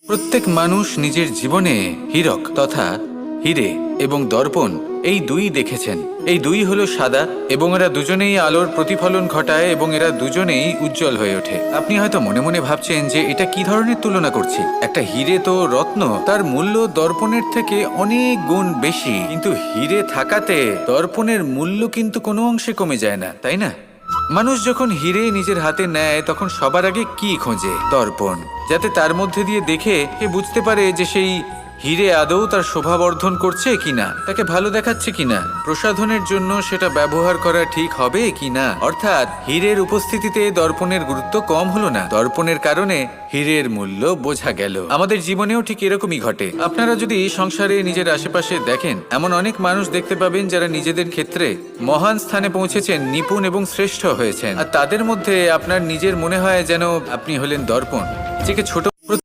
প্রত্যেক মানুষ নিজের জীবনে হীরক তথা হিরে এবং দর্পণ এই দুই দেখেছেন। এই দুই হলো সাদা এবং এরা দুজনেই আলোর প্রতিফলন ঘটায় এবং এরা দুজনেই উজ্জ্বল হয়ে ওঠে। আপনি হয়তো মনে মনে ভাবছেন যে এটা কি ধরনের তুলনা করছি। একটা হিরে তো রত্ন, তার মূল্য দর্পণের থেকে অনেক গুণ বেশি, কিন্তু হিরে থাকাতে দর্পণের মূল্য কিন্তু কোনো অংশে কমে যায় না, তাই না? মানুষ যখন হিরে নিজের হাতে নেয় তখন সবার আগে কি খোঁজে? দর্পণ, যাতে তার মধ্যে দিয়ে দেখে সে বুঝতে পারে যে সেই হিরে আদৌ তার শোভাবর্ধন করছে কিনা, তাকে ভালো দেখাচ্ছে কিনা, প্রসাধনের জন্য সেটা ব্যবহার করা ঠিক হবে কিনা। অর্থাৎ হীরের উপস্থিতিতে দর্পণের গুরুত্ব কম হলো না, দর্পণের কারণে হীরের মূল্য বোঝা গেল। আমাদের জীবনেও ঠিক এরকমই ঘটে। আপনারা যদি সংসারে নিজের আশেপাশে দেখেন, এমন অনেক মানুষ দেখতে পাবেন যারা নিজেদের ক্ষেত্রে মহান স্থানে পৌঁছেছেন, নিপুণ এবং শ্রেষ্ঠ হয়েছেন, আর তাদের মধ্যে আপনার নিজের মনে হয় যেন আপনি হলেন দর্পণ। নিজেকে ছোট